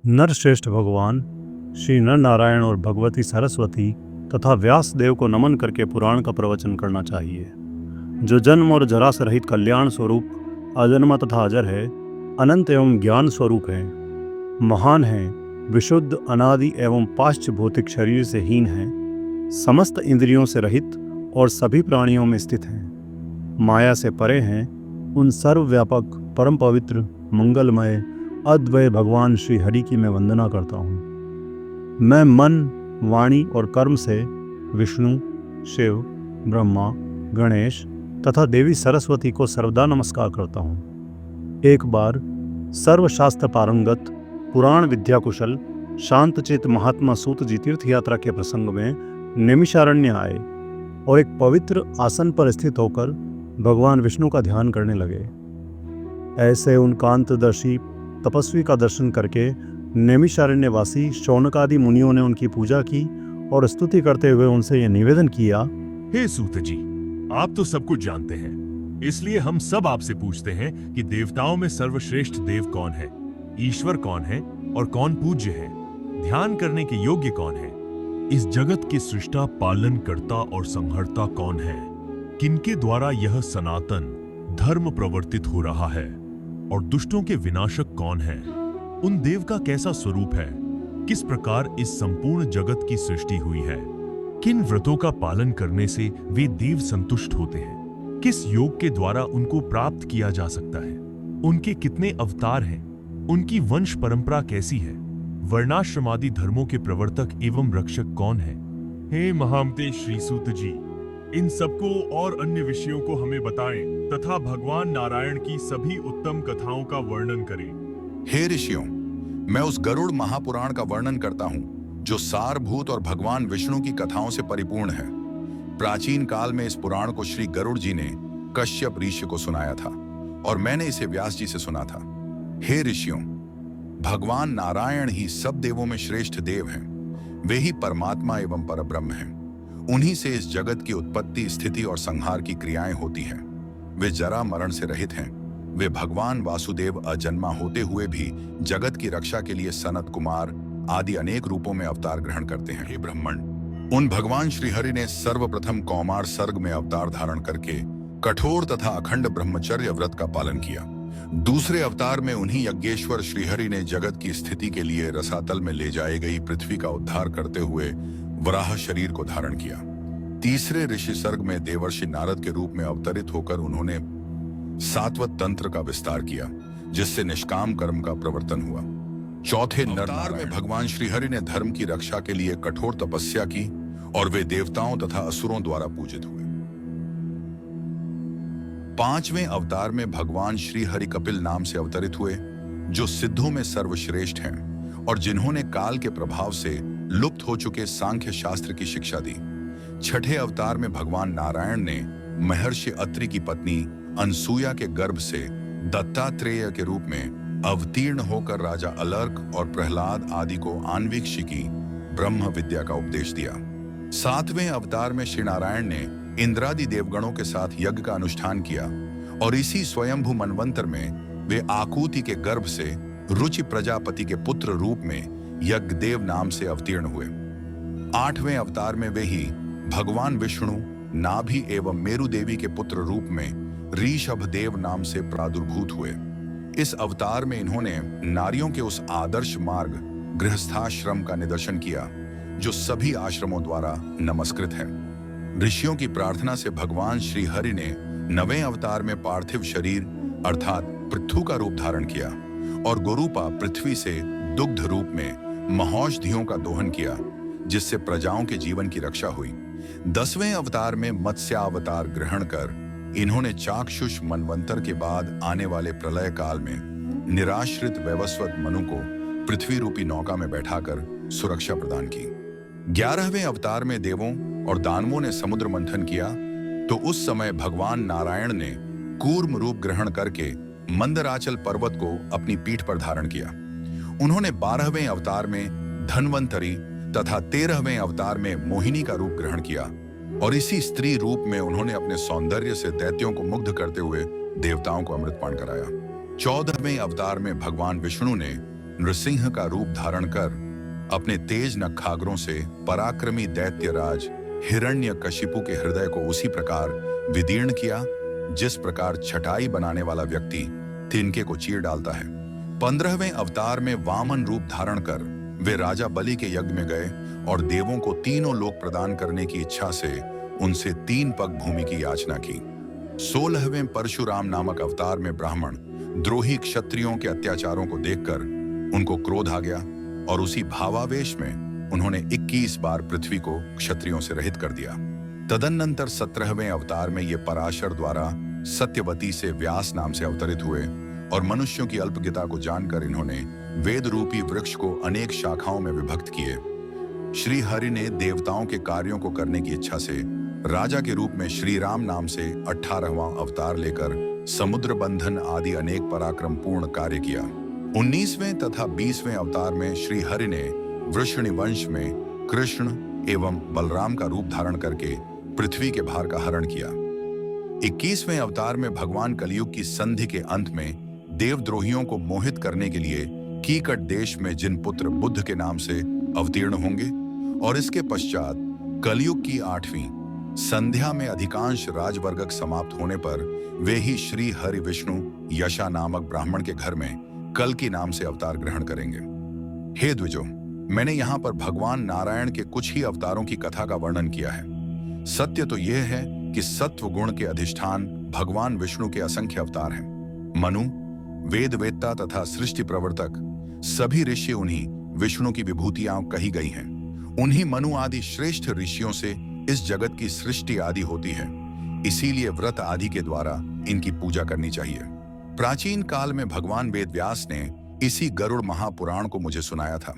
नरश्रेष्ठ भगवान श्री नर नारायण और भगवती सरस्वती तथा व्यास देव को नमन करके पुराण का प्रवचन करना चाहिए। जो जन्म और जरा से रहित कल्याण स्वरूप अजन्मा तथा अजर है, अनंत एवं ज्ञान स्वरूप है, महान है, विशुद्ध अनादि एवं पाश्च भौतिक शरीर से हीन है, समस्त इंद्रियों से रहित और सभी प्राणियों में स्थित हैं, माया से परे हैं, उन सर्वव्यापक परम पवित्र मंगलमय अद्वय भगवान श्री हरि की मैं वंदना करता हूँ। मैं मन, वाणी और कर्म से विष्णु, शिव, ब्रह्मा, गणेश तथा देवी सरस्वती को सर्वदा नमस्कार करता हूँ। एक बार सर्वशास्त्र पारंगत, पुराण विद्या कुशल, शांतचित महात्मा सूत जी तीर्थ यात्रा के प्रसंग में नैमिषारण्य आए और एक पवित्र आसन पर स्थित होकर भगवान विष्णु का ध्यान करने लगे। ऐसे उन कांतदर्शी तपस्वी का दर्शन करके नैमिषारण्यवासी शौनकादि मुनियों ने उनकी पूजा की और स्तुति करते हुए उनसे यह निवेदन किया, हे सूत जी, आप तो सब कुछ जानते हैं, इसलिए हम सब आपसे पूछते हैं कि देवताओं में सर्वश्रेष्ठ देव कौन है, ईश्वर कौन है और कौन पूज्य है, ध्यान करने के योग्य कौन है, इस जगत के सृष्टा, पालन करता और संहर्ता कौन है, किनके द्वारा यह सनातन धर्म प्रवर्तित हो रहा है और दुष्टों के विनाशक कौन है, उन देव का कैसा स्वरूप है, किस प्रकार इस संपूर्ण जगत की सृष्टि हुई है, किन व्रतों का पालन करने से वे देव संतुष्ट होते हैं, किस योग के द्वारा उनको प्राप्त किया जा सकता है, उनके कितने अवतार हैं, उनकी वंश परंपरा कैसी है, वर्णाश्रमादि धर्मों के प्रवर्तक एवं रक्षक कौन है। हे महामते श्री सूत जी, इन सबको और अन्य विषयों को हमें बताएं तथा भगवान नारायण की सभी उत्तम कथाओं का वर्णन करें। हे ऋषियों, मैं उस गरुड़ महापुराण का वर्णन करता हूँ जो सारभूत और भगवान विष्णु की कथाओं से परिपूर्ण है। प्राचीन काल में इस पुराण को श्री गरुड़ जी ने कश्यप ऋषि को सुनाया था और मैंने इसे व्यास जी से सुना था। हे ऋषियों, भगवान नारायण ही सब देवों में श्रेष्ठ देव हैं। वे ही परमात्मा एवं परब्रह्म हैं। उन्हीं से इस जगत की उत्पत्ति, स्थिति और संहार की क्रियाएं होती हैं। वे जरा मरण से रहित हैं। वे भगवान वासुदेव अजन्मा होते हुए भी जगत की रक्षा के लिए सनत कुमार आदि अनेक रूपों में अवतार ग्रहण करते हैं। हे ब्राह्मण, उन भगवान श्रीहरि ने सर्वप्रथम कौमार सर्ग में अवतार धारण करके कठोर तथा अखंड ब्रह्मचर्य व्रत का पालन किया। दूसरे अवतार में उन्हीं यज्ञेश्वर श्रीहरि ने जगत की स्थिति के लिए रसातल में ले जाई गई पृथ्वी का उद्धार करते हुए वराह शरीर को धारण किया। तीसरे ऋषि सर्ग में देवर्षि नारद के रूप में अवतरित होकर उन्होंने सात्वत तंत्र का विस्तार किया, जिससे निष्काम कर्म का प्रवर्तन हुआ। चौथे अवतार में भगवान श्रीहरि ने धर्म की रक्षा के लिए कठोर तपस्या की और वे देवताओं तथा असुरों द्वारा पूजित हुए। पांचवें अवतार में भगवान श्रीहरि कपिल नाम से अवतरित हुए, जो सिद्धों में सर्वश्रेष्ठ हैं और जिन्होंने काल के प्रभाव से लुप्त हो चुके सांख्य शास्त्र की शिक्षा दी। छठे अवतार में भगवान नारायण ने महर्षि अत्रि की पत्नी अनसुया के गर्भ से दत्तात्रेय के रूप में अवतीर्ण होकर राजा अलर्क और प्रहलाद आदि को आन्विक शिकी ब्रह्म विद्या का उपदेश दिया। सातवें अवतार में श्री नारायण ने इंद्रादि देवगणों के साथ यज्ञ का अनुष्ठान किया और इसी स्वयंभू मनवंतर में वे आकूति के गर्भ से रुचि प्रजापति के पुत्र रूप में यज्ञदेव नाम से अवतीर्ण हुए। आठवें अवतार में वे ही भगवान विष्णु नाभि एवं मेरु देवी के पुत्र रूप में ऋषभदेव नाम से प्रादुर्भूत हुए। इस अवतार में इन्होंने नारियों के उस आदर्श मार्ग गृहस्थाश्रम का निदर्शन किया जो सभी आश्रमों द्वारा नमस्कृत है। ऋषियों की प्रार्थना से भगवान श्री हरि ने नवें अवतार में पार्थिव शरीर अर्थात पृथु का रूप धारण किया और गोरूपा पृथ्वी से दुग्ध रूप में महौषधियों का दोहन किया, जिससे प्रजाओं के जीवन की रक्षा हुई। 10वें अवतार में मत्स्यावतार ग्रहण कर इन्होंने चाक्षुष मनवंतर के बाद आने वाले प्रलय काल में निराश्रित वैवस्वत मनु को पृथ्वी रूपी नौका में बैठाकर सुरक्षा प्रदान की। 11वें अवतार में देवों और दानवों ने समुद्र मंथन किया तो उस समय भगवान नारायण ने कूर्म रूप ग्रहण करके मंदराचल पर्वत को अपनी पीठ पर धारण किया। उन्होंने 12वें अवतार में धन्वंतरी तथा 13वें अवतार में मोहिनी का रूप ग्रहण किया और इसी स्त्री रूप में उन्होंने अपने सौंदर्य से दैत्यों को मुग्ध करते हुए देवताओं को अमृतपान कराया। 14वें अवतार में भगवान विष्णु ने नृसिंह का रूप धारण कर अपने तेज नखाग्रों से पराक्रमी दैत्यराज हिरण्यकशिपु के हृदय को उसी प्रकार विदीर्ण किया जिस प्रकार छटाई बनाने वाला व्यक्ति तिनके को चीर डालता है। 15वें अवतार में वामन रूप धारण कर वे राजा बलि के यज्ञ में गए और देवों को तीनों लोक प्रदान करने की इच्छा से उनसे 3 पग भूमि की याचना की। 16वें परशुराम नामक अवतार में ब्राह्मण द्रोही क्षत्रियों के अत्याचारों को देखकर उनको क्रोध आ गया और उसी भावावेश में उन्होंने 21 बार पृथ्वी को क्षत्रियों से रहित कर दिया। तदनंतर 17वें अवतार में ये पराशर द्वारा सत्यवती से व्यास नाम से अवतरित हुए और मनुष्यों की अल्पज्ञता को जानकर इन्होंने वेद रूपी वृक्ष को अनेक शाखाओं में विभक्त किए। श्री हरि ने देवताओं के कार्यों को करने की इच्छा से राजा के रूप में श्री राम नाम से 18वां अवतार लेकर समुद्र बंधन आदि अनेक पराक्रम पूर्ण कार्य किया। 19वें तथा 20वें अवतार में श्री हरि ने वृषणी वंश में कृष्ण एवं बलराम का रूप धारण करके पृथ्वी के भार का हरण किया। 21वें अवतार में भगवान कलयुग की संधि के अंत में देवद्रोहियों को मोहित करने के लिए कीकट देश में जिन पुत्र बुद्ध के नाम से अवतीर्ण होंगे और इसके पश्चात कलयुग की 8वीं संध्या में अधिकांश राजवर्गक समाप्त होने पर वे ही श्री हरि विष्णु यशा नामक ब्राह्मण के घर में कल की नाम से अवतार ग्रहण करेंगे। हे द्विजो, मैंने यहाँ पर भगवान नारायण के कुछ ही अवतारों की कथा का वर्णन किया है। सत्य तो यह है कि सत्व गुण के अधिष्ठान भगवान विष्णु के असंख्य अवतार हैं। मनु, वेद वेत्ता तथा सृष्टि प्रवर्तक सभी ऋषि उन्हीं विष्णु की विभूतियां कही गई हैं। उन्हीं मनु आदि श्रेष्ठ ऋषियों से इस जगत की सृष्टि आदि होती है। इसीलिए व्रत आदि के द्वारा इनकी पूजा करनी चाहिए। प्राचीन काल में भगवान वेद व्यास ने इसी गरुड़ महापुराण को मुझे सुनाया था।